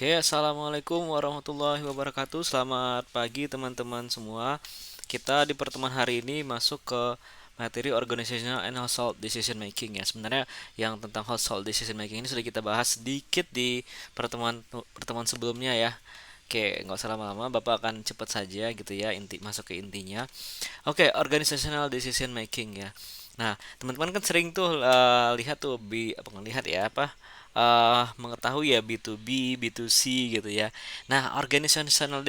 Oke, assalamualaikum warahmatullahi wabarakatuh. Selamat pagi teman-teman semua. Kita di pertemuan hari ini masuk ke materi organizational and household decision making ya. Sebenarnya yang tentang household decision making ini sudah kita bahas sedikit di pertemuan pertemuan sebelumnya ya. Oke, nggak usah lama-lama, Bapak akan cepat saja gitu ya, masuk ke intinya. Oke, organizational decision making ya. Nah, teman-teman kan sering tuh lihat tuh apa ngelihat ya apa mengetahui ya B2B, B2C gitu ya. Nah, organizational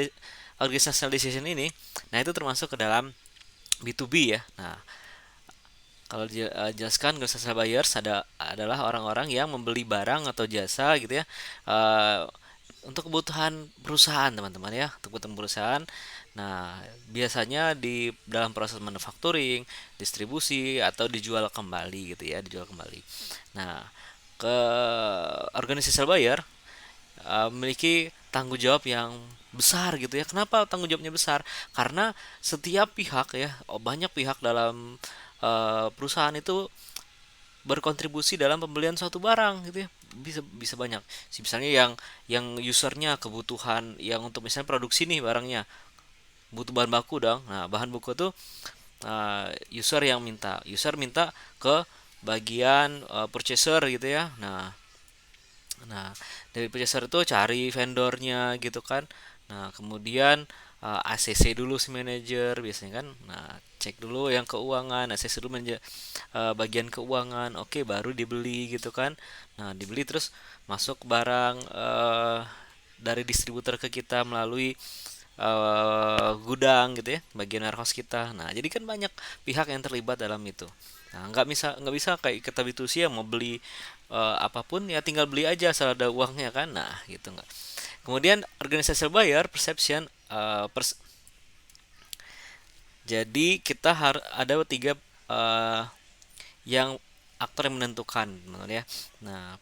decision ini, nah itu termasuk ke dalam B2B ya. Nah, kalau jelaskan organizational buyers adalah orang-orang yang membeli barang atau jasa gitu ya. eh, untuk kebutuhan perusahaan teman-teman ya, untuk kebutuhan perusahaan. Nah, biasanya di dalam proses manufacturing, distribusi atau dijual kembali gitu ya, dijual kembali. Nah, ke organisational buyer memiliki tanggung jawab yang besar gitu ya. Kenapa tanggung jawabnya besar? Karena setiap pihak ya, banyak pihak dalam perusahaan itu berkontribusi dalam pembelian suatu barang gitu ya, bisa bisa banyak. Misalnya yang usernya kebutuhan yang untuk misalnya produksi nih barangnya butuh bahan baku dong. Nah, bahan baku tuh user minta ke bagian purchaser gitu ya. Nah, dari purchaser itu cari vendornya gitu kan. Nah, kemudian ACC dulu si manajer biasanya kan. Nah, cek dulu yang keuangan, ACC dulu bagian keuangan. Oke, baru dibeli gitu kan. Nah, dibeli terus masuk barang dari distributor ke kita melalui gudang gitu ya, bagian warehouse kita. Nah, jadi kan banyak pihak yang terlibat dalam itu. Nah, nggak bisa kayak kita B2C yang mau beli apapun ya tinggal beli aja asal ada uangnya kan. Nah, gitu nggak. Kemudian organisasi buyer perception jadi kita harus ada tiga eh, yang aktor yang menentukan benar ya. Nah,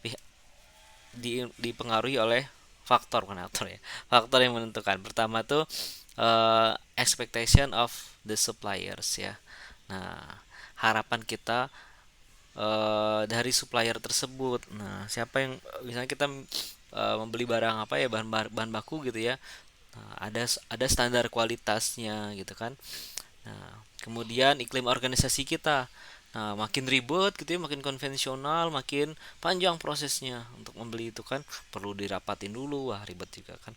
dipengaruhi oleh faktor bukan aktor ya. Faktor yang menentukan. Pertama tuh expectation of the suppliers ya. Nah, harapan kita dari supplier tersebut. Nah, siapa yang misalnya kita membeli barang apa ya bahan baku gitu ya. Nah, ada standar kualitasnya gitu kan. Nah, kemudian iklim organisasi kita. Nah, makin ribet gitu ya, makin konvensional, makin panjang prosesnya untuk membeli itu kan perlu dirapatin dulu, wah ribet juga kan.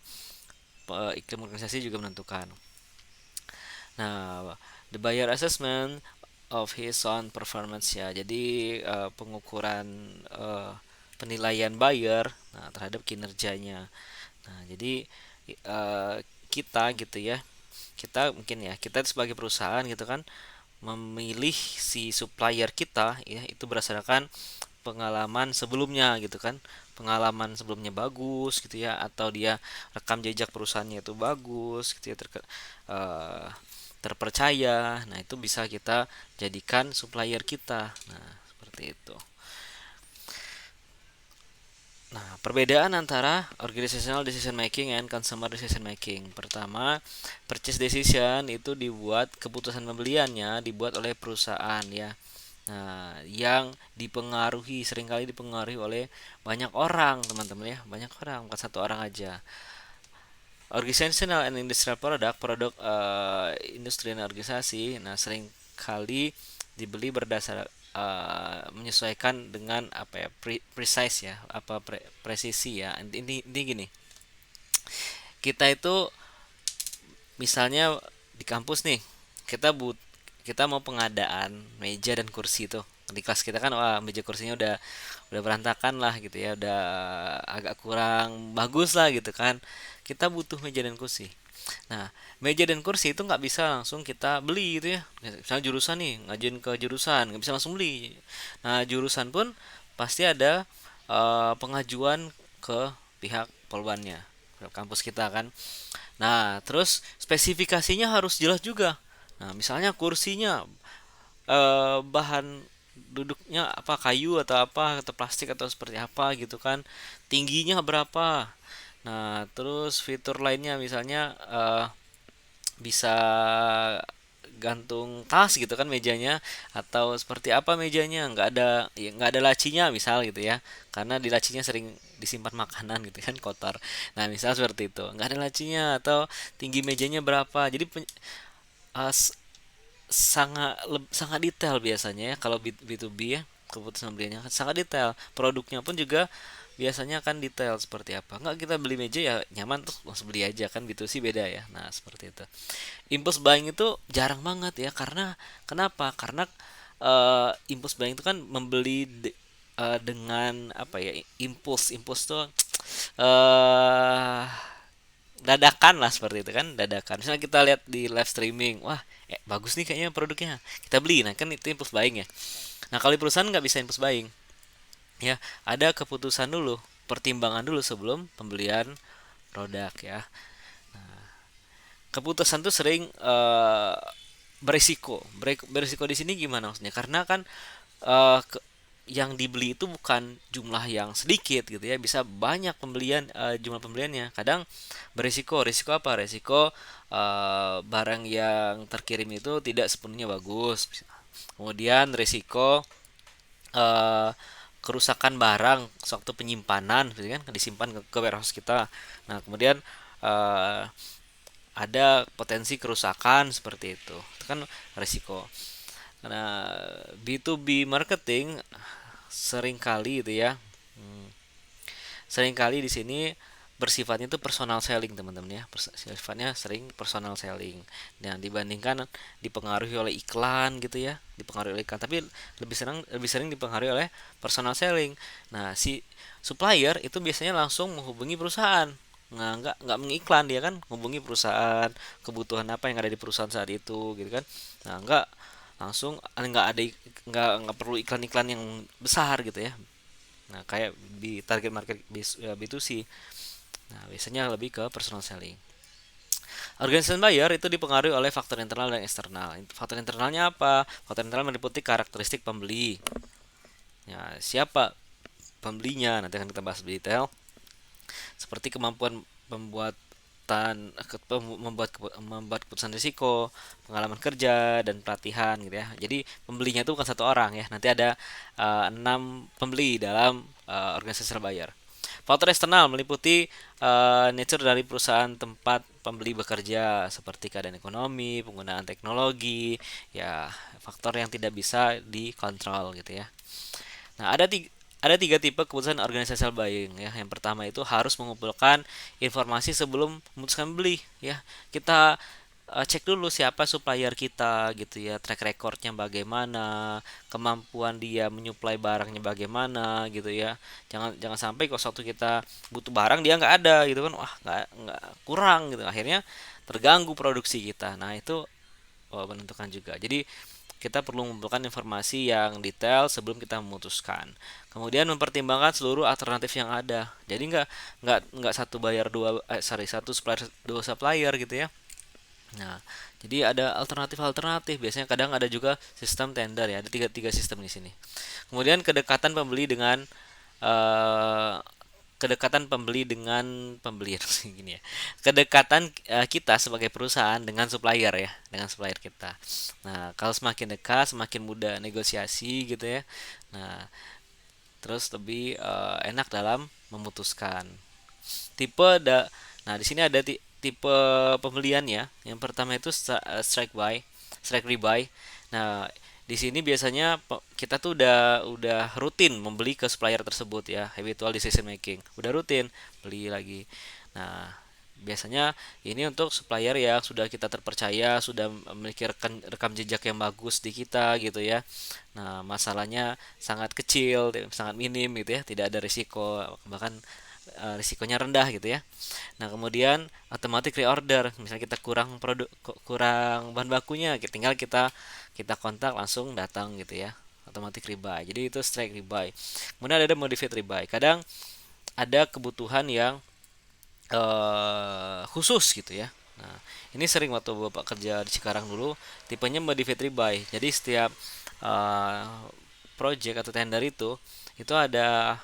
Iklim organisasi juga menentukan. Nah, the buyer assessment of his own performance ya. Jadi pengukuran eh, penilaian buyer nah, terhadap kinerjanya. Nah, jadi eh, kita gitu ya, kita sebagai perusahaan gitu kan memilih si supplier kita ya itu berdasarkan pengalaman sebelumnya gitu kan, pengalaman sebelumnya bagus gitu ya atau dia rekam jejak perusahaannya itu bagus gitu ya eh, terpercaya. Nah, itu bisa kita jadikan supplier kita. Nah, seperti itu. Nah, perbedaan antara organizational decision making and consumer decision making. Pertama, purchase decision itu keputusan pembeliannya dibuat oleh perusahaan ya. Nah, yang seringkali dipengaruhi oleh banyak orang, teman-teman ya, banyak orang, bukan satu orang aja. Organizational and industrial produk industri dan organisasi, nah seringkali dibeli menyesuaikan dengan apa ya, precise ya, presisi ya. Ini gini, kita itu misalnya di kampus nih, kita mau pengadaan meja dan kursi tuh di kelas kita kan, wah meja kursinya udah berantakan lah gitu ya, udah agak kurang bagus lah gitu kan, kita butuh meja dan kursi. Nah, meja dan kursi itu nggak bisa langsung kita beli gitu ya. Misalnya jurusan nih, ngajuin ke jurusan, nggak bisa langsung beli. Nah, jurusan pun pasti ada pengajuan ke pihak polbannya, ke kampus kita kan. Nah, terus spesifikasinya harus jelas juga. Nah, misalnya kursinya bahan duduknya apa, kayu atau apa atau plastik atau seperti apa gitu kan. Tingginya berapa. Nah, terus fitur lainnya misalnya bisa gantung tas gitu kan mejanya, atau seperti apa mejanya, nggak ada ya, nggak ada lacinya misal gitu ya, karena di lacinya sering disimpan makanan gitu kan kotor. Nah misal seperti itu, nggak ada lacinya, atau tinggi mejanya berapa. Jadi uh, s- sangat detail biasanya ya kalau B2B ya, keputusan belinya kan sangat detail. Produknya pun juga biasanya kan detail seperti apa. Nggak kita beli meja ya nyaman tuh langsung beli aja kan, B2C beda ya. Nah seperti itu. Impulse buying itu jarang banget ya, karena kenapa? Karena impulse buying itu kan membeli dengan apa ya, impuls tuh eh dadakan lah, seperti itu kan, dadakan. Misalnya kita lihat di live streaming, wah bagus nih kayaknya produknya, kita beli. Nah kan itu impulse buying ya. Nah kalau di perusahaan nggak bisa impulse buying ya, ada keputusan dulu, pertimbangan dulu sebelum pembelian produk ya. Keputusan tuh sering berisiko. Berisiko di sini gimana maksudnya? Karena kan eh, ke- yang dibeli itu bukan jumlah yang sedikit gitu ya, bisa banyak pembelian, jumlah pembeliannya. Kadang berisiko. Risiko apa? Risiko barang yang terkirim itu tidak sepenuhnya bagus. Kemudian risiko eh, kerusakan barang sewaktu penyimpanan gitu kan, disimpan ke warehouse kita. Nah kemudian eh, ada potensi kerusakan seperti itu kan risiko. Karena B2B marketing seringkali itu ya, hmm, seringkali di sini bersifatnya itu personal selling teman-teman ya. Sifatnya sering personal selling, dan dibandingkan dipengaruhi oleh iklan gitu ya, dipengaruhi oleh iklan, tapi lebih sering dipengaruhi oleh personal selling. Nah si supplier itu biasanya langsung menghubungi perusahaan. Nah, nggak mengiklan, dia kan hubungi perusahaan, kebutuhan apa yang ada di perusahaan saat itu gitu kan. Nah nggak langsung, nggak perlu iklan-iklan yang besar gitu ya. Nah kayak di target market B2C. Nah biasanya lebih ke personal selling. Organisasi buyer itu dipengaruhi oleh faktor internal dan eksternal. Faktor internalnya apa? Faktor internal meliputi karakteristik pembeli. Ya, siapa pembelinya? Nanti akan kita bahas lebih detail. Seperti kemampuan membuat keputusan risiko, pengalaman kerja dan pelatihan gitu ya. Jadi pembelinya itu bukan satu orang ya. Nanti ada 6 pembeli dalam organisasi buyer. Faktor eksternal meliputi nature dari perusahaan tempat pembeli bekerja, seperti keadaan ekonomi, penggunaan teknologi, ya faktor yang tidak bisa dikontrol gitu ya. Nah, ada tiga tipe keputusan organizational buying ya. Yang pertama itu harus mengumpulkan informasi sebelum memutuskan beli ya. Kita cek dulu siapa supplier kita gitu ya, track recordnya bagaimana, kemampuan dia menyuplai barangnya bagaimana gitu ya. Jangan jangan sampai kalau suatu kita butuh barang dia nggak ada gitu kan, wah nggak kurang gitu, akhirnya terganggu produksi kita. Nah itu menentukan juga. Jadi kita perlu mengumpulkan informasi yang detail sebelum kita memutuskan. Kemudian mempertimbangkan seluruh alternatif yang ada. Jadi nggak satu bayar dua, satu supplier dua supplier gitu ya. Nah, jadi ada alternatif-alternatif. Biasanya kadang ada juga sistem tender ya. Ada tiga tiga sistem di sini. Kemudian eh, kedekatan pembeli dengan pembeli gini ya. Kedekatan kita sebagai perusahaan dengan supplier ya, dengan supplier kita. Nah, kalau semakin dekat semakin mudah negosiasi gitu ya. Nah, terus lebih enak dalam memutuskan. Tipe da Nah, di sini ada tipe pembelian ya. Yang pertama itu strike rebuy. Nah, di sini biasanya kita tuh udah rutin membeli ke supplier tersebut ya, habitual decision making. Udah rutin beli lagi. Nah, biasanya ini untuk supplier yang sudah kita terpercaya, sudah memiliki rekam jejak yang bagus di kita gitu ya. Nah, masalahnya sangat kecil, sangat minim gitu ya, tidak ada risiko, bahkan risikonya rendah gitu ya. Nah, kemudian automatic reorder. Misalnya kita kurang bahan bakunya, tinggal kita kita kontak langsung datang gitu ya. Automatic rebuy. Jadi itu strike rebuy. Kemudian ada modified rebuy. Kadang ada kebutuhan yang khusus gitu ya. Nah, ini sering waktu Bapak kerja di Cikarang dulu, tipenya modified rebuy. Jadi setiap project atau tender itu ada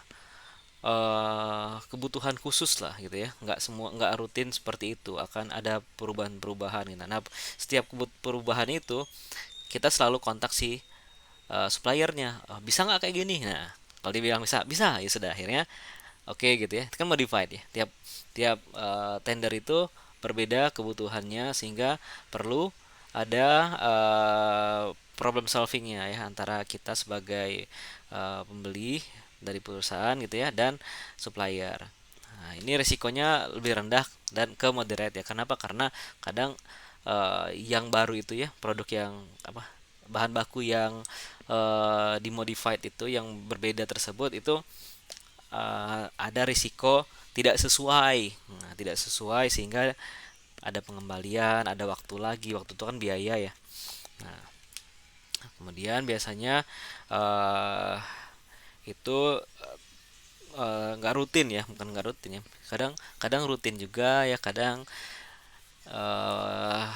kebutuhan khusus lah gitu ya, nggak rutin seperti itu, akan ada perubahan-perubahan gitu. Nah, setiap perubahan itu kita selalu kontak si suppliernya. Bisa nggak kayak gini? Nah, kalau dia bilang bisa, bisa, ya sudah, akhirnya oke gitu ya. Itu kan modified ya. Tiap tiap tender itu berbeda kebutuhannya, sehingga perlu ada problem solvingnya ya, antara kita sebagai pembeli dari perusahaan gitu ya, dan supplier. Nah, ini resikonya lebih rendah dan ke moderate ya. Kenapa? Karena kadang yang baru itu ya, produk yang apa, bahan baku yang dimodified itu, yang berbeda tersebut itu ada risiko tidak sesuai. Nah, tidak sesuai sehingga ada pengembalian, ada waktu lagi. Waktu itu kan biaya ya. Nah, kemudian biasanya eh, itu nggak rutin ya, bukan nggak rutin ya. Kadang kadang rutin juga ya, kadang eh,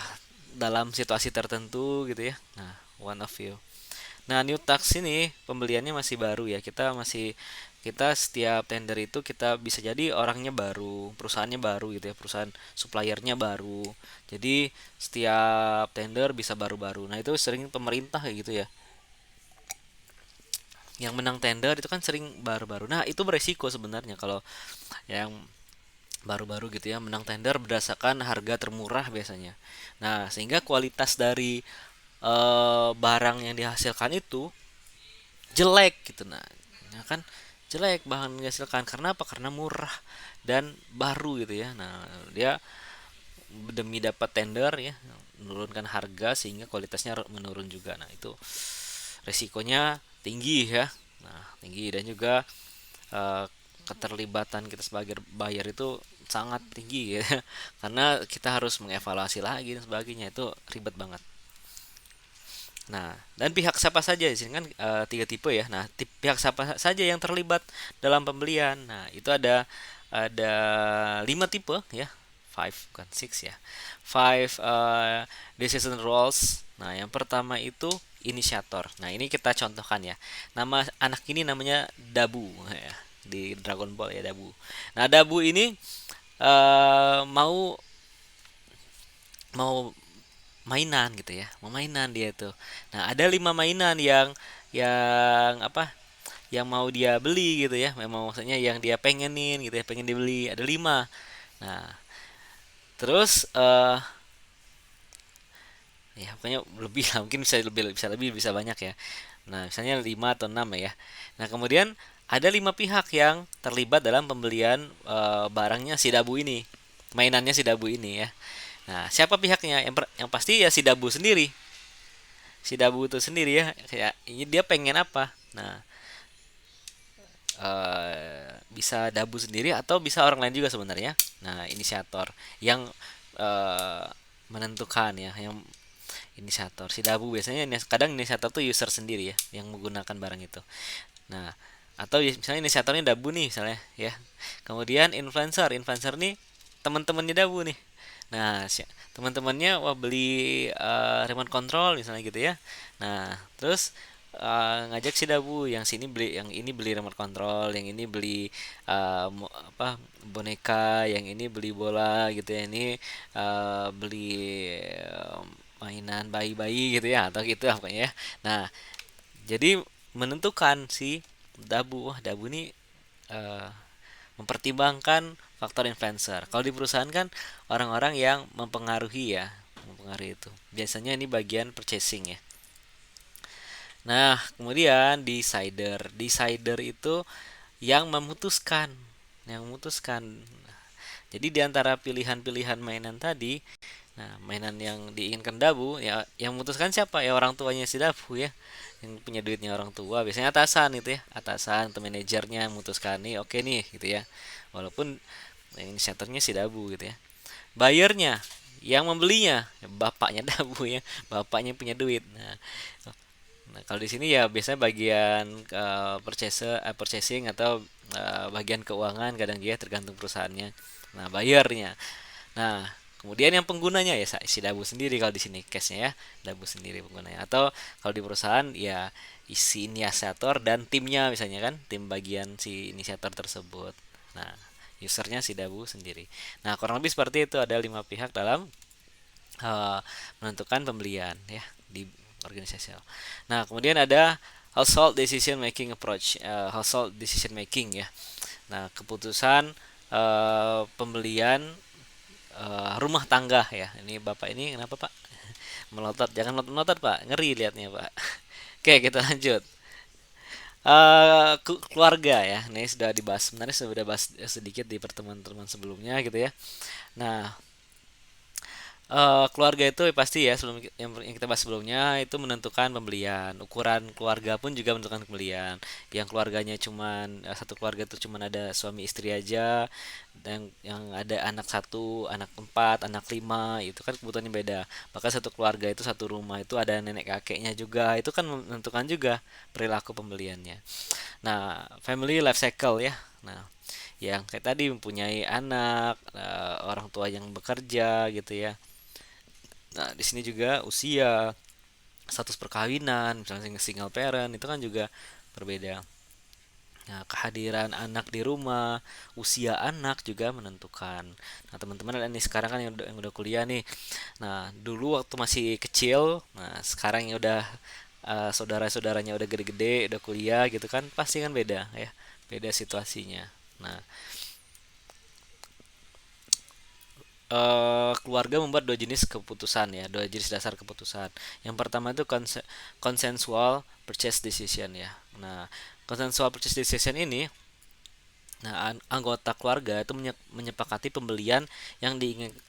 dalam situasi tertentu gitu ya. Nah, one of you. Nah, new tax ini pembeliannya masih baru ya. Kita setiap tender itu kita bisa jadi orangnya baru, perusahaannya baru gitu ya, perusahaan suppliernya baru. Jadi setiap tender bisa baru-baru. Nah, itu sering pemerintah kayak gitu ya. Yang menang tender itu kan sering baru-baru. Nah, itu beresiko sebenarnya kalau yang baru-baru gitu ya, menang tender berdasarkan harga termurah biasanya. Nah, sehingga kualitas dari barang yang dihasilkan itu jelek gitu. Nah, ya kan, jelek bahan yang dihasilkan karena apa? Karena murah dan baru gitu ya. Nah, dia demi dapat tender ya, menurunkan harga sehingga kualitasnya menurun juga. Nah, itu resikonya tinggi ya. Nah, tinggi, dan juga eh, keterlibatan kita sebagai buyer itu sangat tinggi ya. Karena kita harus mengevaluasi lagi dan sebagainya, itu ribet banget. Nah, dan pihak siapa saja di sini kan tiga tipe ya. Nah, pihak siapa saja yang terlibat dalam pembelian. Nah, itu ada lima tipe ya. Five, bukan six ya. Five decision roles. Nah, yang pertama itu inisiator. Nah, ini kita contohkan ya. Nama anak ini namanya Dabu ya. Di Dragon Ball ya, Dabu. Nah, Dabu ini mau mau mainan gitu ya, mau mainan dia tuh. Nah, ada lima mainan yang apa, yang mau dia beli gitu ya, memang maksudnya yang dia pengenin gitu ya, pengen dibeli, ada lima. Nah, terus ya pokoknya lebih lah, mungkin bisa lebih bisa banyak ya. Nah, misalnya 5 atau 6 ya. Nah, kemudian ada lima pihak yang terlibat dalam pembelian barangnya si Dabu ini, mainannya si Dabu ini ya. Nah, siapa pihaknya? Yang pasti ya si Dabu sendiri. Si Dabu itu sendiri ya, kayak ini dia pengen apa. Nah, bisa Dabu sendiri atau bisa orang lain juga sebenarnya. Nah, inisiator yang eh, menentukan ya, yang inisiator. Si Dabu biasanya kadang inisiator tuh user sendiri ya, yang menggunakan barang itu. Nah, atau misalnya inisiatornya Dabu nih misalnya ya. Kemudian influencer, influencer nih teman-temannya Dabu nih. Nah, teman-temannya wah beli remote control misalnya gitu ya. Nah, terus ngajak si Dabu, yang sini beli, yang ini beli remote control, yang ini beli apa, boneka, yang ini beli bola gitu ya. Ini beli mainan bayi-bayi gitu ya, atau gitu apa ya. Nah, jadi menentukan si Dabu. Wah, Dabu ini eh, mempertimbangkan faktor influencer. Kalau di perusahaan kan orang-orang yang mempengaruhi ya, mempengaruhi itu. Biasanya ini bagian purchasing ya. Nah, kemudian decider. Decider itu yang memutuskan, yang memutuskan. Jadi di antara pilihan-pilihan mainan tadi, nah mainan yang diinginkan Dabu ya, yang memutuskan siapa? Ya orang tuanya si Dabu ya, yang punya duitnya orang tua. Biasanya atasan itu ya, atasan atau manajernya memutuskan nih, oke nih gitu ya. Walaupun yang inisiatornya si Dabu gitu ya. Bayarnya, yang membelinya ya, bapaknya Dabu ya, bapaknya punya duit. Nah, kalau di sini ya biasanya bagian purchasing atau bagian keuangan, kadang dia tergantung perusahaannya. Nah, bayarnya. Nah, kemudian yang penggunanya ya si Dabu sendiri kalau di sini case-nya ya, Dabu sendiri penggunanya. Atau kalau di perusahaan ya isi inisiator dan timnya misalnya kan, tim bagian si inisiator tersebut. Nah, usernya si Dabu sendiri. Nah, kurang lebih seperti itu, ada 5 pihak dalam eh, menentukan pembelian ya di organisasi. Nah, kemudian ada household decision making approach, household decision making ya. Nah, keputusan pembelian rumah tangga ya. Ini Bapak ini kenapa Pak? Melotot, jangan melotot Pak, ngeri liatnya Pak. Oke, kita lanjut. Keluarga ya, ini sudah dibahas, sebenarnya sudah bahas sedikit di pertemuan-pertemuan sebelumnya gitu ya. Nah, keluarga itu pasti ya, sebelum yang kita bahas sebelumnya itu menentukan pembelian. Ukuran keluarga pun juga menentukan pembelian. Yang keluarganya cuman satu keluarga itu cuman ada suami istri aja, dan yang ada anak satu, anak empat, anak lima, itu kan kebutuhannya beda. Bahkan satu keluarga itu satu rumah itu ada nenek kakeknya juga, itu kan menentukan juga perilaku pembeliannya. Nah, family life cycle ya. Nah, yang kayak tadi mempunyai anak, orang tua yang bekerja gitu ya. Nah, di sini juga usia, status perkawinan, misalnya single parent itu kan juga berbeda. Nah, kehadiran anak di rumah, usia anak juga menentukan. Nah, teman-teman ada nih sekarang kan yang udah kuliah nih. Nah, dulu waktu masih kecil, nah sekarang yang udah saudara-saudaranya udah gede-gede, udah kuliah gitu kan, pasti kan beda ya. Beda situasinya. Nah, keluarga membuat dua jenis keputusan ya, dua jenis dasar keputusan. Yang pertama itu consensual purchase decision ya. Nah, consensual purchase decision ini, nah, anggota keluarga itu menyepakati pembelian yang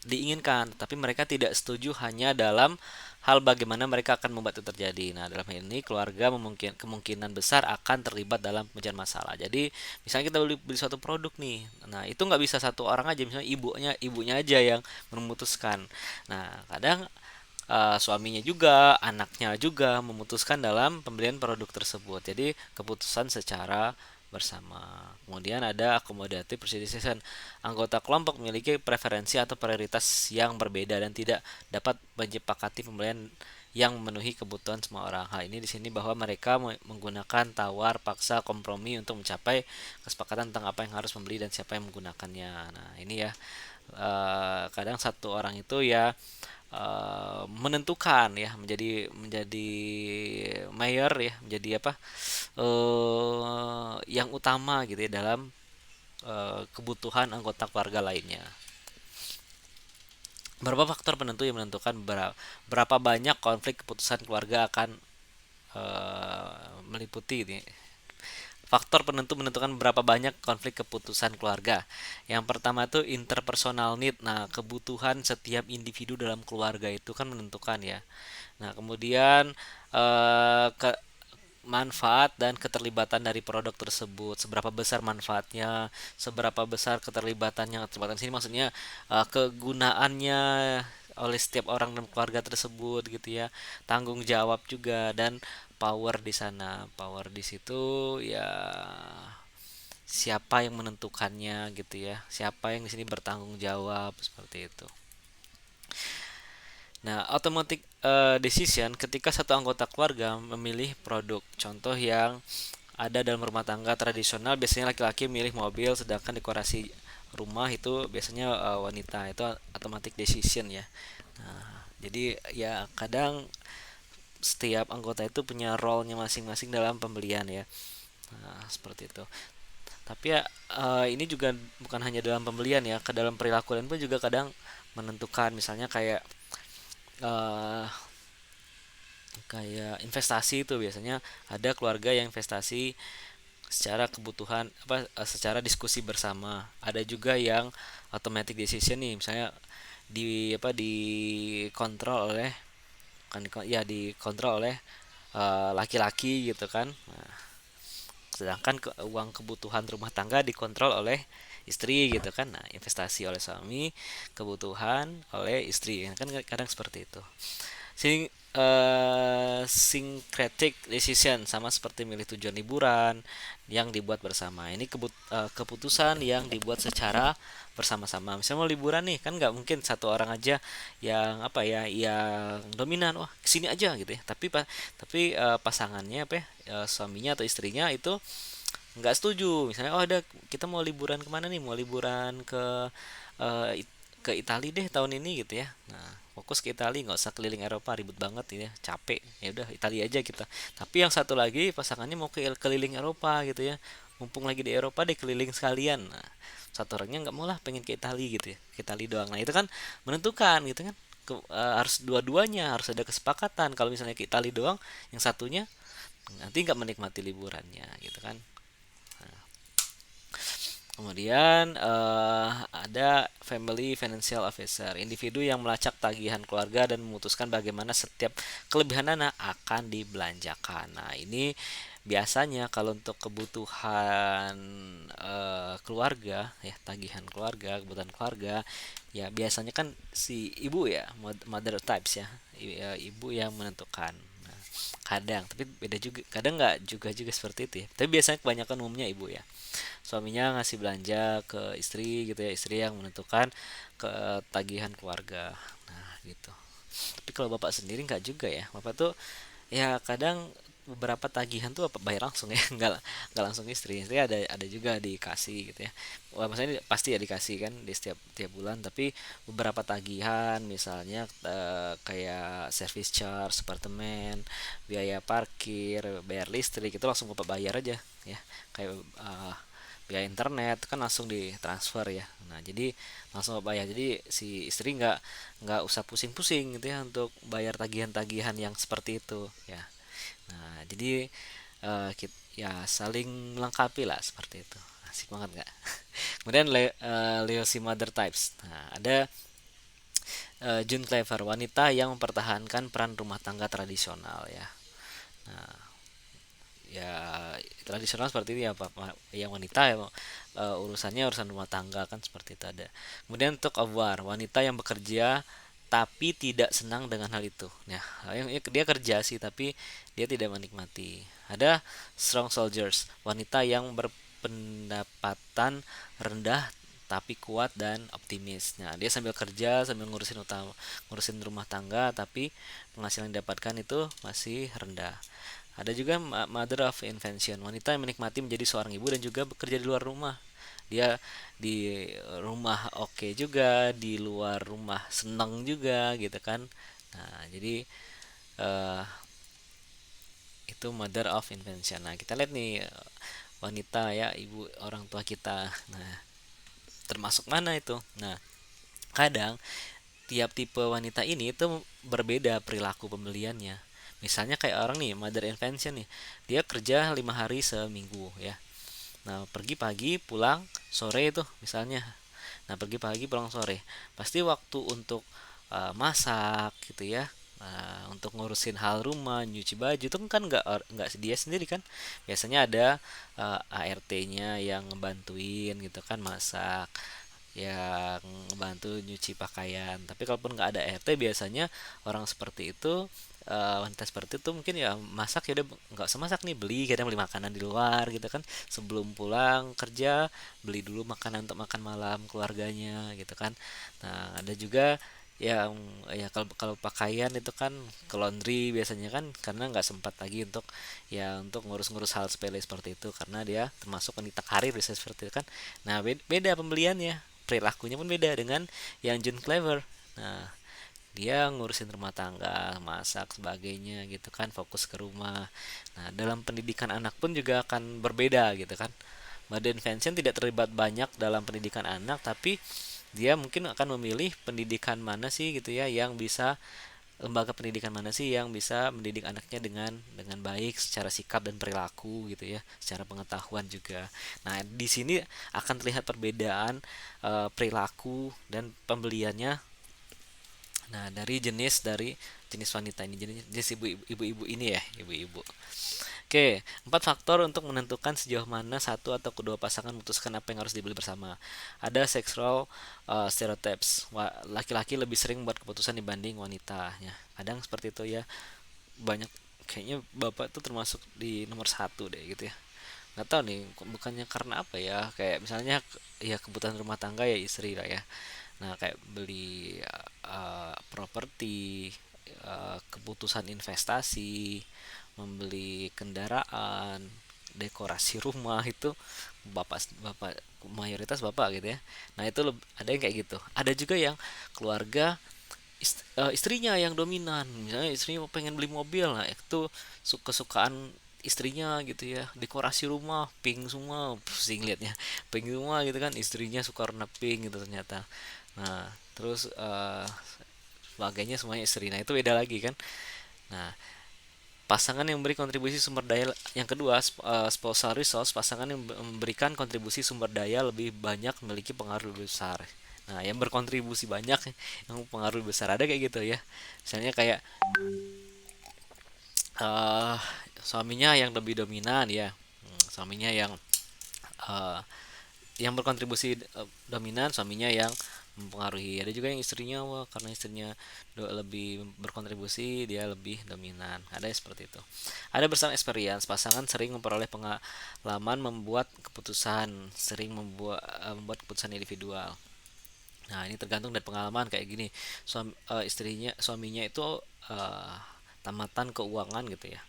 diinginkan, tapi mereka tidak setuju hanya dalam hal bagaimana mereka akan membuat itu terjadi. Nah, dalam hal ini keluarga kemungkinan besar akan terlibat dalam pemecahan masalah. Jadi, misalnya kita beli suatu produk nih, nah itu nggak bisa satu orang aja, misalnya ibunya aja yang memutuskan. Nah, kadang suaminya juga, anaknya juga memutuskan dalam pembelian produk tersebut. Jadi keputusan secara bersama. Kemudian ada accommodative decision. Anggota kelompok memiliki preferensi atau prioritas yang berbeda dan tidak dapat menyepakati pembelian yang memenuhi kebutuhan semua orang. Hal ini di sini bahwa mereka menggunakan tawar, paksa, kompromi untuk mencapai kesepakatan tentang apa yang harus membeli dan siapa yang menggunakannya. Nah, ini ya, kadang satu orang itu ya menentukan ya, menjadi menjadi mayor ya, menjadi apa, yang utama gitu ya dalam kebutuhan anggota keluarga lainnya. Berapa faktor penentu yang menentukan berapa banyak konflik keputusan keluarga akan meliputi ini. Faktor penentu menentukan berapa banyak konflik keputusan keluarga. Yang pertama itu interpersonal need. Nah, kebutuhan setiap individu dalam keluarga itu kan menentukan ya. Nah, kemudian ke manfaat dan keterlibatan dari produk tersebut, seberapa besar manfaatnya, seberapa besar keterlibatannya. Keterlibatan sini maksudnya kegunaannya oleh setiap orang dalam keluarga tersebut gitu ya, tanggung jawab juga, dan power di sana. Power di situ ya, siapa yang menentukannya gitu ya, siapa yang di sini bertanggung jawab seperti itu. Nah, automatic decision ketika satu anggota keluarga memilih produk. Contoh yang ada dalam rumah tangga tradisional, biasanya laki-laki memilih mobil, sedangkan dekorasi rumah itu biasanya wanita. Itu automatic decision ya. Nah, jadi ya kadang setiap anggota itu punya role-nya masing-masing dalam pembelian ya. Nah, seperti itu. Tapi ya, ini juga bukan hanya dalam pembelian ya, ke dalam perilaku lain pun juga kadang menentukan. Misalnya kayak eh, kayak investasi itu biasanya ada keluarga yang investasi secara kebutuhan apa, secara diskusi bersama. Ada juga yang automatic decision nih, misalnya dikontrol oleh, kan ya dikontrol oleh laki-laki gitu kan. Nah, sedangkan uang kebutuhan rumah tangga dikontrol oleh istri gitu kan. Nah, investasi oleh suami, kebutuhan oleh istri, kan kadang seperti itu. syncretic decision, sama seperti milih tujuan liburan yang dibuat bersama. Ini keputusan yang dibuat secara bersama-sama. Misalnya mau liburan nih, kan nggak mungkin satu orang aja yang apa ya, yang dominan, wah kesini aja gitu ya. Tapi pasangannya apa ya, suaminya atau istrinya itu nggak setuju. Misalnya, oh ada, kita mau liburan kemana nih, mau liburan ke Italia deh tahun ini gitu ya. Nah, fokus ke Italia, nggak usah keliling Eropa, ribet banget ini ya, capek, ya udah Italia aja kita. Tapi yang satu lagi pasangannya mau keliling Eropa gitu ya, mumpung lagi di Eropa deh keliling sekalian. Nah, satu orangnya nggak mau lah, pengen ke Italia gitu ya, ke Italia doang. Nah itu kan menentukan gitu kan. Harus dua-duanya, harus ada kesepakatan. Kalau misalnya ke Italia doang, yang satunya nanti nggak menikmati liburannya gitu kan. Kemudian ada family financial officer, individu yang melacak tagihan keluarga dan memutuskan bagaimana setiap kelebihan dana akan dibelanjakan. Nah, ini biasanya kalau untuk kebutuhan keluarga ya, tagihan keluarga, kebutuhan keluarga, ya biasanya kan si ibu ya, mother types ya, ibu yang menentukan. Nah, kadang, tapi beda juga, kadang nggak juga seperti itu ya. Tapi biasanya kebanyakan umumnya ibu ya, suaminya ngasih belanja ke istri gitu ya, istri yang menentukan ke tagihan keluarga. Nah gitu. Tapi kalau bapak sendiri nggak juga ya, bapak tuh ya kadang beberapa tagihan tuh apa bayar langsung ya, nggak langsung istri ada juga dikasih gitu ya. Wah, maksudnya pasti ya dikasih kan di setiap tiap bulan, tapi beberapa tagihan misalnya kayak service charge apartemen, biaya parkir, bayar listrik, itu langsung bapak bayar aja ya. Kayak biaya internet kan langsung ditransfer ya. Nah jadi langsung bayar, jadi si istri nggak usah pusing-pusing gitu ya untuk bayar tagihan-tagihan yang seperti itu ya. Nah jadi ya saling melengkapi lah seperti itu. Asik banget nggak? Kemudian Leo si mother types. Nah ada June Clever, wanita yang mempertahankan peran rumah tangga tradisional ya. Nah, ya tradisional seperti ini ya Pak, yang wanita ya, urusannya urusan rumah tangga kan seperti itu ada. Kemudian untuk avoir, wanita yang bekerja tapi tidak senang dengan hal itu. Nah, dia kerja sih tapi dia tidak menikmati. Ada strong soldiers, wanita yang berpendapatan rendah tapi kuat dan optimis. Nah, dia sambil kerja sambil ngurusin rumah tangga, tapi penghasilan yang didapatkan itu masih rendah. Ada juga mother of invention, wanita yang menikmati menjadi seorang ibu dan juga bekerja di luar rumah. Dia di rumah oke juga, di luar rumah senang juga gitu kan. Nah, jadi eh, itu mother of invention. Nah, kita lihat nih wanita ya, ibu orang tua kita. Nah, termasuk mana itu? Nah, kadang tiap tipe wanita ini itu berbeda perilaku pembeliannya. Misalnya kayak orang nih, mother invention nih, dia kerja 5 hari seminggu ya. Nah, pergi pagi, pulang sore itu misalnya. Nah, pergi pagi, pulang sore. Pasti waktu untuk masak gitu ya. Nah, untuk ngurusin hal rumah, nyuci baju itu kan nggak dia sendiri kan. Biasanya ada ART-nya yang ngebantuin gitu kan, masak, yang bantu nyuci pakaian. Tapi kalaupun nggak ada RT, biasanya orang seperti itu, wanita seperti itu mungkin ya masak, ya udah nggak usah masak nih, kadang beli makanan di luar gitu kan, sebelum pulang kerja beli dulu makanan untuk makan malam keluarganya gitu kan. Nah ada juga yang ya, kalau kalau pakaian itu kan ke laundry biasanya kan, karena nggak sempat lagi untuk ya untuk ngurus-ngurus hal sepele seperti itu, karena dia termasuk wanita karir bisa seperti itu kan. Nah beda pembeliannya, perilakunya pun beda dengan yang June Clever. Nah, dia ngurusin rumah tangga, masak sebagainya gitu kan, fokus ke rumah. Nah, dalam pendidikan anak pun juga akan berbeda gitu kan. Badan Vincent tidak terlibat banyak dalam pendidikan anak, tapi dia mungkin akan memilih pendidikan mana sih gitu ya, yang bisa, lembaga pendidikan mana sih yang bisa mendidik anaknya dengan baik secara sikap dan perilaku gitu ya, secara pengetahuan juga. Nah, di sini akan terlihat perbedaan perilaku dan pembeliannya. Nah, dari jenis wanita ini, jenis ibu-ibu ini ya, ibu-ibu. Oke, 4 faktor untuk menentukan sejauh mana satu atau kedua pasangan memutuskan apa yang harus dibeli bersama. Ada sexual stereotypes. Laki-laki lebih sering membuat keputusan dibanding wanita. Ya, kadang seperti itu ya. Banyak kayaknya bapak tuh termasuk di nomor satu deh gitu ya. Nggak tahu nih, bukannya karena apa ya? Kayak misalnya ya kebutuhan rumah tangga ya istri lah ya. Nah, kayak beli properti, keputusan investasi, membeli kendaraan, dekorasi rumah itu bapak bapak mayoritas bapak gitu ya. Nah, itu ada yang kayak gitu. Ada juga yang keluarga istrinya yang dominan. Misalnya istrinya pengen beli mobil, nah itu kesukaan istrinya gitu ya. Dekorasi rumah pink semua, pusing liatnya. Pink semua gitu kan, istrinya suka warna pink gitu ternyata. Nah, terus sebagainya semuanya istri. Nah, itu beda lagi kan. Nah, pasangan yang memberi kontribusi sumber daya yang kedua, spousal resource, pasangan yang memberikan kontribusi sumber daya lebih banyak memiliki pengaruh lebih besar. Nah, yang berkontribusi banyak yang pengaruh lebih besar ada kayak gitu ya. Misalnya kayak eh suaminya yang lebih dominan ya. Suaminya eh, yang berkontribusi dominan, suaminya yang mempengaruhi. Ada juga yang istrinya, wah karena istrinya lebih berkontribusi dia lebih dominan. Ada yang seperti itu. Ada bersama experience, pasangan sering memperoleh pengalaman membuat keputusan, sering membuat keputusan individual. Nah, ini tergantung dari pengalaman kayak gini. Suaminya itu eh, tamatan keuangan gitu ya.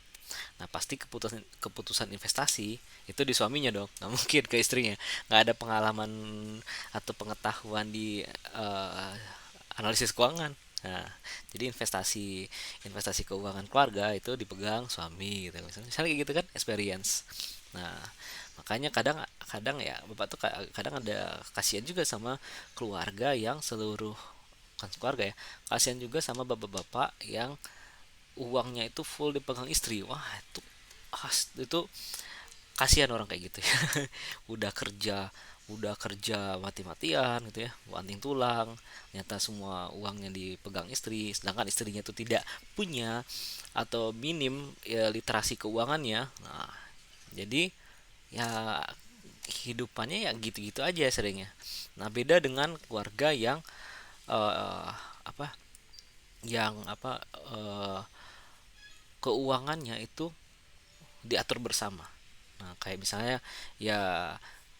Nah, pasti keputusan keputusan investasi itu di suaminya dong, nggak mungkin ke istrinya. Nggak ada pengalaman atau pengetahuan di analisis keuangan. Nah, jadi investasi investasi keuangan keluarga itu dipegang suami gitu. Misalnya kayak gitu kan, experience. Nah, makanya kadang kadang ya bapak tuh kadang ada kasihan juga sama keluarga yang seluruh, kan keluarga ya, kasihan juga sama bapak-bapak yang uangnya itu full dipegang istri. Wah, itu kasihan orang kayak gitu ya. udah kerja udah kerja mati-matian gitu ya, banting tulang, ternyata semua uangnya dipegang istri, sedangkan istrinya itu tidak punya atau minim ya, literasi keuangannya. Nah, jadi ya hidupannya ya gitu-gitu aja seringnya. Nah, beda dengan keluarga yang eh, apa apa keuangannya itu diatur bersama. Nah, kayak misalnya ya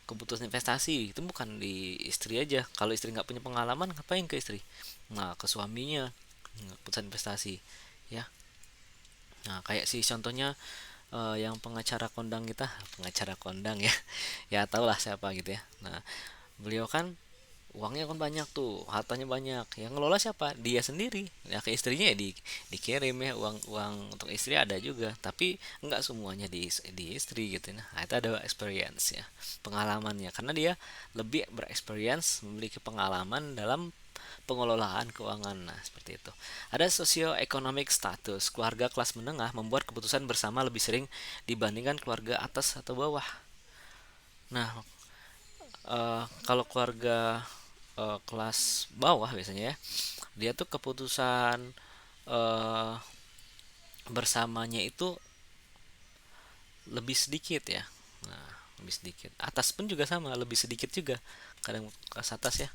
keputusan investasi itu bukan di istri aja. Kalau istri nggak punya pengalaman, ngapain ke istri? Nah, ke suaminya. Keputusan investasi ya. Nah, kayak si contohnya yang pengacara kondang kita, pengacara kondang ya. Ya tau lah siapa gitu ya. Nah, beliau kan uangnya kan banyak tuh, hartanya banyak, yang ngelola siapa? Dia sendiri. Ya ke istrinya ya dikirim ya, uang uang untuk istri ada juga, tapi nggak semuanya di istri gitu. Nah, itu ada experience ya, pengalamannya, karena dia lebih berexperience, memiliki pengalaman dalam pengelolaan keuangan. Nah, seperti itu. Ada socio-economic status, keluarga kelas menengah membuat keputusan bersama lebih sering dibandingkan keluarga atas atau bawah. Nah, kalau keluarga kelas bawah biasanya ya, dia tuh keputusan eh, bersamanya itu lebih sedikit ya. Nah, lebih sedikit. Atas pun juga sama, lebih sedikit juga. Kadang kelas atas ya.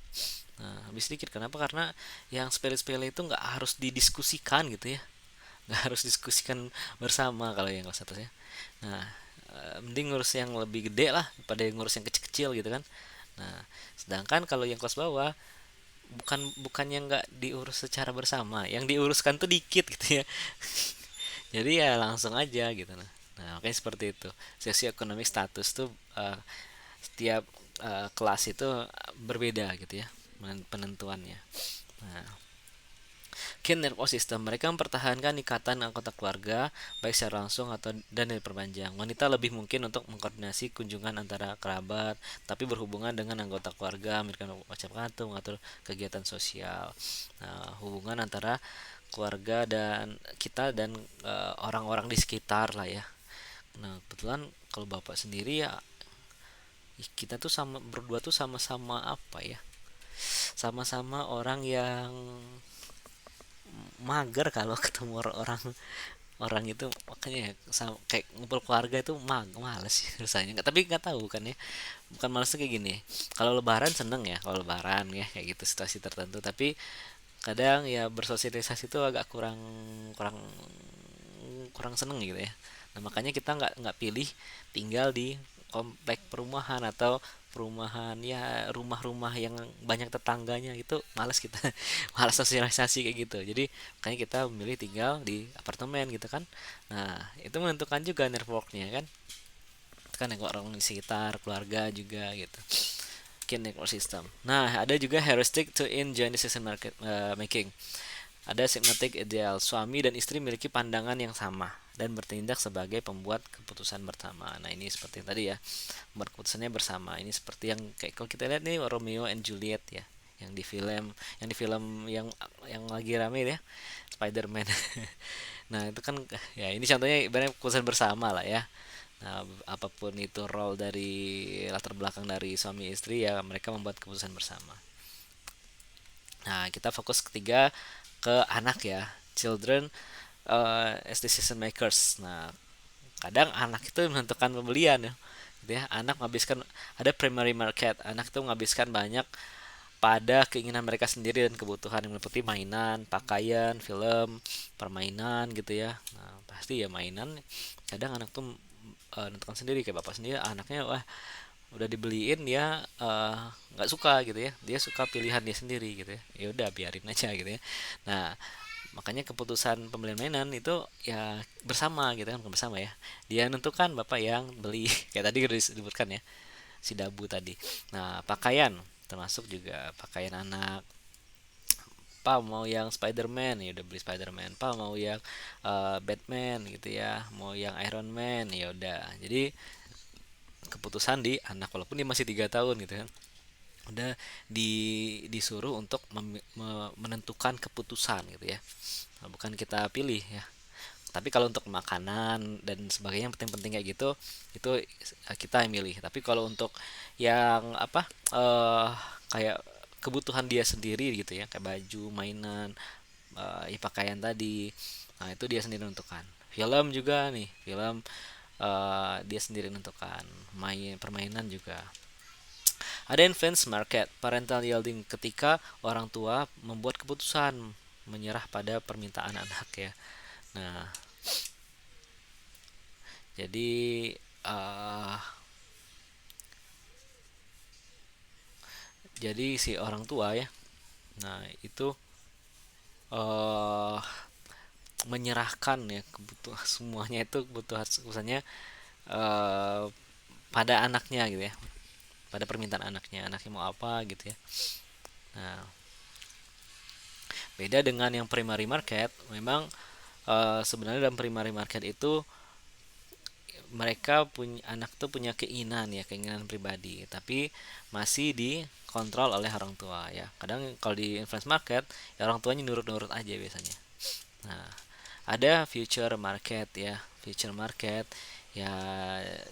Nah, lebih sedikit. Kenapa? Karena yang sepele-sepele itu nggak harus didiskusikan gitu ya. Nggak harus diskusikan bersama kalau yang kelas atas ya. Nah, mending ngurus yang lebih gede lah daripada ngurus yang kecil-kecil gitu kan. Nah, sedangkan kalau yang kelas bawah bukannya nggak diurus secara bersama, yang diuruskan tuh dikit gitu ya. Jadi ya langsung aja gitu. Nah, makanya seperti itu. Sosioekonomik status tuh setiap kelas itu berbeda gitu ya penentuannya. Nah, kin nervous system, mereka mempertahankan ikatan anggota keluarga baik secara langsung atau dan diperpanjang. Wanita lebih mungkin untuk mengkoordinasi kunjungan antara kerabat, tapi berhubungan dengan anggota keluarga, memberikan ucap kartu, mengatur kegiatan sosial. Nah, hubungan antara keluarga dan kita dan orang-orang di sekitar lah ya. Nah, kebetulan kalau bapak sendiri ya, kita tuh sama berdua tuh sama-sama apa ya? Sama-sama orang yang mager kalau ketemu orang orang itu makanya ya, kayak ngumpul keluarga itu males sih rasanya. Nggak, tapi nggak tahu kan ya, bukan males tuh kayak gini, kalau lebaran seneng ya, kalau lebaran ya kayak gitu situasi tertentu, tapi kadang ya bersosialisasi itu agak kurang kurang kurang seneng gitu ya. Nah makanya kita nggak pilih tinggal di komplek perumahan atau perumahan ya, rumah-rumah yang banyak tetangganya, itu malas kita. Malas sosialisasi kayak gitu, jadi makanya kita memilih tinggal di apartemen gitu kan. Nah itu menentukan juga networknya kan, itu kan yang orang di sekitar keluarga juga gitu, bikin network system. Nah ada juga heuristic to in joint decision making. Ada sigmatic ideal, suami dan istri memiliki pandangan yang sama dan bertindak sebagai pembuat keputusan bersama. Nah, ini seperti yang tadi ya, membuat keputusannya bersama. Ini seperti yang kayak kalau kita lihat nih Romeo and Juliet ya, yang di film, yang lagi rame ya, Spider-Man. Nah, itu kan ya ini contohnya ibaratnya keputusan bersama lah ya. Nah, apapun itu role dari latar belakang dari suami istri ya, mereka membuat keputusan bersama. Nah, kita fokus ketiga ke anak ya, children as decision makers. Nah, kadang anak itu menentukan pembelian ya, gitu ya. Anak menghabiskan, ada primary market, anak itu menghabiskan banyak pada keinginan mereka sendiri dan kebutuhan yang meliputi mainan, pakaian, film, permainan gitu ya. Nah, pasti ya mainan. Kadang anak tuh menentukan sendiri, kayak bapak sendiri, anaknya wah udah dibeliin dia nggak suka gitu ya, dia suka pilihan dia sendiri gitu ya, ya udah biarin aja gitu ya. Nah makanya keputusan pembelian mainan itu ya bersama gitu kan, bukan bersama ya, dia nentukan bapak yang beli. Kayak tadi udah disebutkan ya, si Dabu tadi. Nah pakaian termasuk juga pakaian anak, Pak mau yang Spider-Man ya udah beli Spider-Man, Pak mau yang Batman gitu ya, mau yang Iron Man ya udah. Jadi keputusan di anak walaupun dia masih 3 tahun gitu kan, udah disuruh untuk menentukan keputusan gitu ya. Nah, bukan kita pilih ya, tapi kalau untuk makanan dan sebagainya yang penting-penting kayak gitu, itu kita yang milih. Tapi kalau untuk yang apa, kayak kebutuhan dia sendiri gitu ya, kayak baju mainan, ya pakaian tadi, nah itu dia sendiri menentukan. Film juga nih, film dia sendiri menentukan. Permainan juga. Ada influence market, parental yielding, ketika orang tua membuat keputusan menyerah pada permintaan anak ya. Nah, jadi uh, si orang tua ya, nah itu uh, menyerahkan ya kebutuhan semuanya, itu kebutuhan urusannya uh, pada anaknya gitu ya, pada permintaan anaknya mau apa gitu ya. Nah, beda dengan yang primary market, memang sebenarnya dalam primary market itu mereka punya, anak tuh punya keinginan ya, keinginan pribadi, tapi masih dikontrol oleh orang tua ya. Kadang kalau di influence market ya orang tuanya nurut-nurut aja biasanya. Nah ada future market ya, future market ya,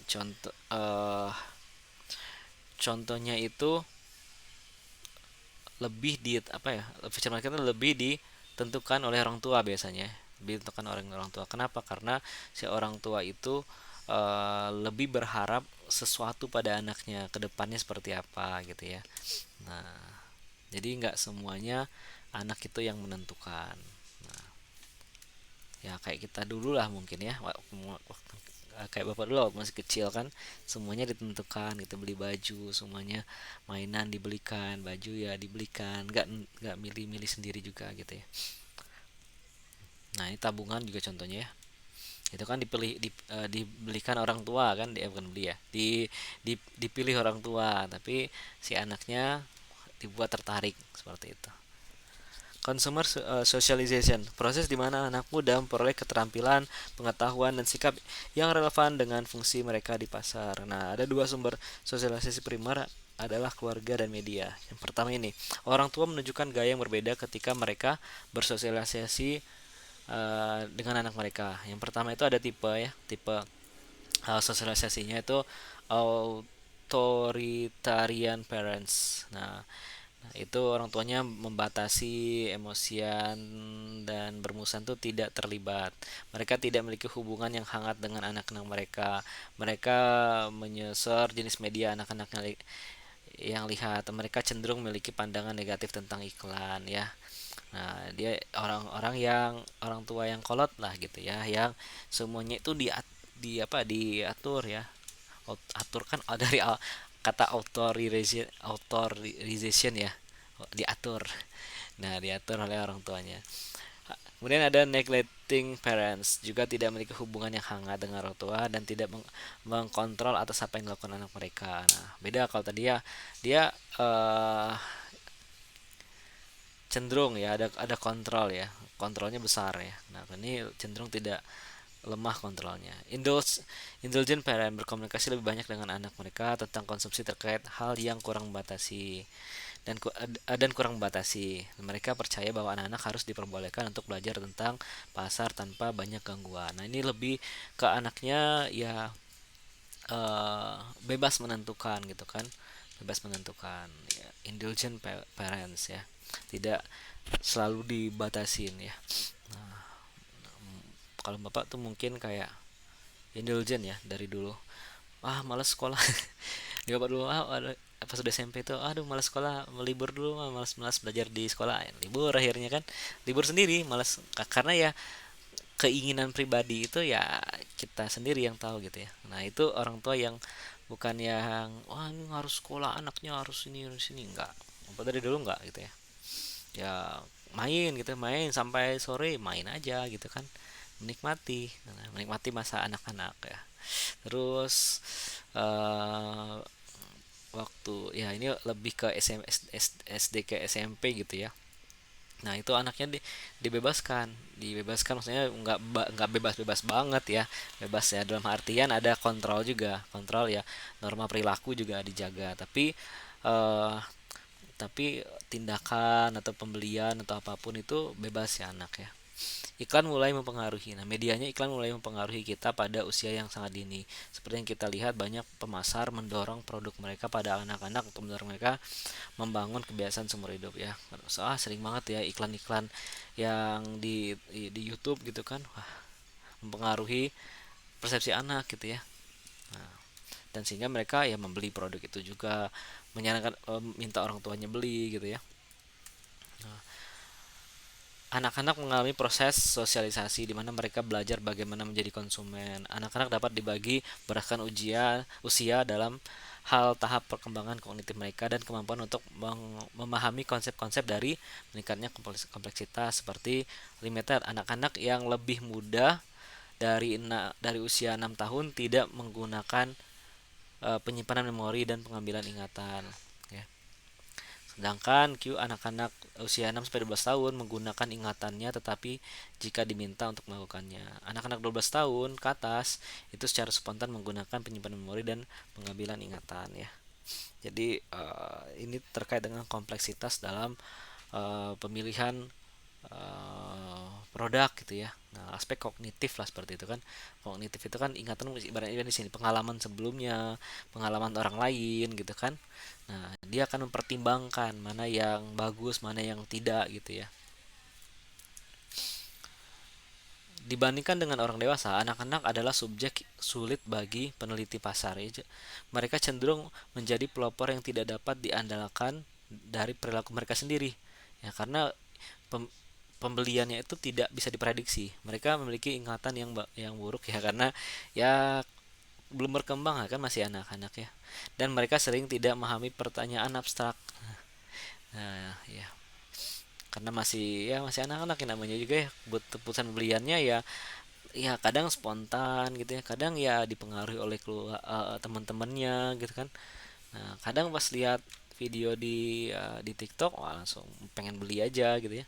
contoh contohnya itu lebih di apa ya, future market itu lebih ditentukan oleh orang tua biasanya, lebih ditentukan oleh orang tua. Kenapa? Karena si orang tua itu lebih berharap sesuatu pada anaknya ke depannya seperti apa gitu ya. Nah jadi nggak semuanya anak itu yang menentukan. Nah, ya kayak kita dulu lah mungkin ya, waktu kayak bapak dulu waktu masih kecil kan, semuanya ditentukan, kita beli baju semuanya, mainan dibelikan, baju ya dibelikan, nggak milih-milih sendiri juga gitu ya. Nah ini tabungan juga contohnya ya, itu kan dibelikan orang tua kan, dia bukan beli ya, dipilih orang tua, tapi si anaknya dibuat tertarik seperti itu. Consumer socialization, proses di mana anak muda memperoleh keterampilan, pengetahuan, dan sikap yang relevan dengan fungsi mereka di pasar. Nah, ada dua sumber sosialisasi primer adalah keluarga dan media. Yang pertama ini, orang tua menunjukkan gaya yang berbeda ketika mereka bersosialisasi dengan anak mereka. Yang pertama itu ada tipe ya, tipe sosialisasinya itu authoritarian parents. Nah, Nah, itu orang tuanya membatasi emosian dan bermusan tuh tidak terlibat. Mereka tidak memiliki hubungan yang hangat dengan anak-anak mereka. Mereka menyasar jenis media anak-anak yang lihat. Mereka cenderung memiliki pandangan negatif tentang iklan ya. Nah, dia orang-orang yang orang tua yang kolot lah gitu ya, yang semuanya itu di apa diatur ya. Atur kan dari kata authorization ya, diatur. Nah, diatur oleh orang tuanya. Kemudian ada neglecting parents, juga tidak memiliki hubungan yang hangat dengan orang tua dan tidak mengkontrol atas apa yang dilakukan anak mereka. Nah, beda kalau tadi ya, dia cenderung ya ada kontrol ya, kontrolnya besar ya. Nah, ini cenderung tidak, lemah kontrolnya. Indulgent parent berkomunikasi lebih banyak dengan anak mereka tentang konsumsi terkait hal yang kurang batasi dan kurang batasi. Mereka percaya bahwa anak-anak harus diperbolehkan untuk belajar tentang pasar tanpa banyak gangguan. Nah, ini lebih ke anaknya ya, eh, bebas menentukan gitu kan, bebas menentukan ya. Indulgent parents ya, tidak selalu dibatasin ya. Nah, kalau bapak tuh mungkin kayak indulgent ya dari dulu, males sekolah. Dia bapak dulu, pas udah SMP tuh, aduh malas sekolah, libur dulu, malas malas belajar di sekolah. Libur akhirnya kan, libur sendiri malas, karena ya keinginan pribadi itu ya kita sendiri yang tahu gitu ya. Nah, itu orang tua yang bukan yang wah ini harus sekolah, anaknya harus ini, enggak. Bapak dari dulu enggak gitu ya. Ya main gitu, main sampai sore, main aja gitu kan, menikmati masa anak-anak ya. Terus eh waktu ya ini lebih ke SD ke SMP gitu ya. Nah, itu anaknya dibebaskan maksudnya nggak bebas-bebas banget ya. Bebas ya dalam artian ada kontrol juga, kontrol ya, norma perilaku juga dijaga. Eh tapi tindakan atau pembelian atau apapun itu bebas ya anak ya. Iklan mulai mempengaruhi. Nah, medianya iklan mulai mempengaruhi kita pada usia yang sangat dini. Seperti yang kita lihat, banyak pemasar mendorong produk mereka pada anak-anak untuk mendorong mereka membangun kebiasaan seumur hidup ya. Sering banget ya iklan-iklan yang di YouTube gitu kan. Wah, mempengaruhi persepsi anak gitu ya. Nah, dan sehingga mereka ya membeli produk itu juga, menyarankan, minta orang tuanya beli gitu ya. Nah, anak-anak mengalami proses sosialisasi di mana mereka belajar bagaimana menjadi konsumen. Anak-anak dapat dibagi berdasarkan usia dalam hal tahap perkembangan kognitif mereka dan kemampuan untuk memahami konsep-konsep dari meningkatnya kompleksitas seperti limited. Anak-anak yang lebih muda dari usia 6 tahun tidak menggunakan penyimpanan memori dan pengambilan ingatan ya. Sedangkan anak-anak usia 6 sampai 12 tahun menggunakan ingatannya tetapi jika diminta untuk melakukannya. Anak-anak 12 tahun ke atas itu secara spontan menggunakan penyimpanan memori dan pengambilan ingatan ya. Jadi ini terkait dengan kompleksitas dalam pemilihan produk gitu ya. Nah, aspek kognitif lah seperti itu kan. Kognitif itu kan ingatan, ibaratnya di sini pengalaman sebelumnya, pengalaman orang lain gitu kan. Nah, dia akan mempertimbangkan mana yang bagus, mana yang tidak gitu ya. Dibandingkan dengan orang dewasa, anak-anak adalah subjek sulit bagi peneliti pasar. Mereka cenderung menjadi pelopor yang tidak dapat diandalkan dari perilaku mereka sendiri. Ya, karena pembeliannya itu tidak bisa diprediksi. Mereka memiliki ingatan yang buruk ya, karena ya belum berkembang ya, kan masih anak-anak ya. Dan mereka sering tidak memahami pertanyaan abstrak. Nah, ya karena masih anak-anak yang namanya juga ya, buat keputusan beliannya ya, ya kadang spontan gitu ya, kadang ya dipengaruhi oleh teman-temannya gitu kan. Nah, kadang pas lihat video di TikTok, wah langsung pengen beli aja gitu ya.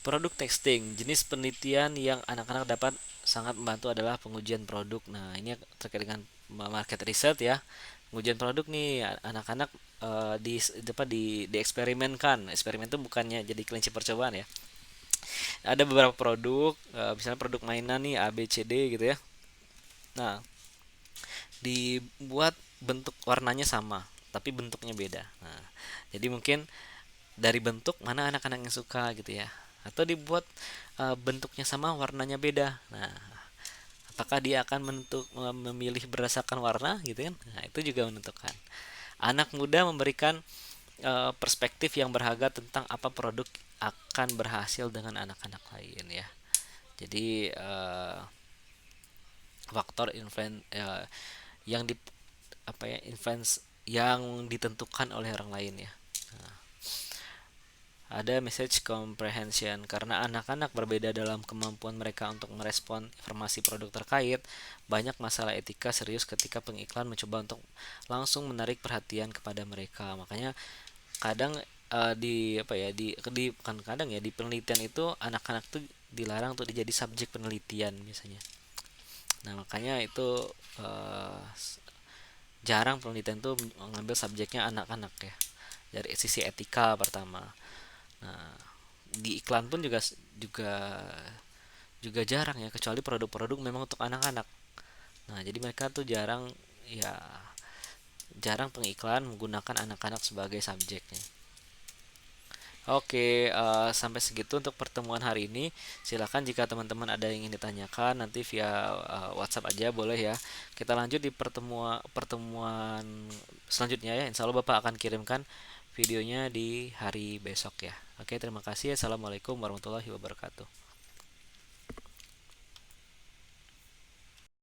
Produk texting, jenis penelitian yang anak-anak dapat sangat membantu adalah pengujian produk. Nah, ini terkait dengan market research ya. Pengujian produk nih, anak-anak dieksperimenkan. Eksperimen itu bukannya jadi kelinci percobaan ya. Ada beberapa produk, misalnya produk mainan nih A B C D gitu ya. Nah, dibuat bentuk warnanya sama, tapi bentuknya beda. Nah, jadi mungkin dari bentuk mana anak-anak yang suka gitu ya, atau dibuat bentuknya sama warnanya beda. Nah, apakah dia akan memilih berdasarkan warna gitu kan? Nah, itu juga menentukan. Anak muda memberikan perspektif yang berharga tentang apa produk akan berhasil dengan anak-anak lain ya. Jadi faktor influence yang di apa ya influence yang ditentukan oleh orang lain ya. Nah, ada message comprehension karena anak-anak berbeda dalam kemampuan mereka untuk merespon informasi produk terkait. Banyak masalah etika serius ketika pengiklan mencoba untuk langsung menarik perhatian kepada mereka. Makanya kadang di apa ya di kan kadang ya di penelitian itu anak-anak tuh dilarang untuk jadi subjek penelitian biasanya. Nah, makanya itu eh, jarang penelitian tuh mengambil subjeknya anak-anak ya. Dari sisi etika pertama. Nah, di iklan pun juga juga juga jarang ya kecuali produk-produk memang untuk anak-anak. Nah, jadi mereka tuh ya jarang pengiklan menggunakan anak-anak sebagai subjeknya. Oke, sampai segitu untuk pertemuan hari ini. Silakan jika teman-teman ada yang ingin ditanyakan nanti via WhatsApp aja boleh ya. Kita lanjut di pertemuan pertemuan selanjutnya ya. Insya Allah Bapak akan kirimkan videonya di hari besok ya. Oke, terima kasih. Assalamualaikum warahmatullahi wabarakatuh.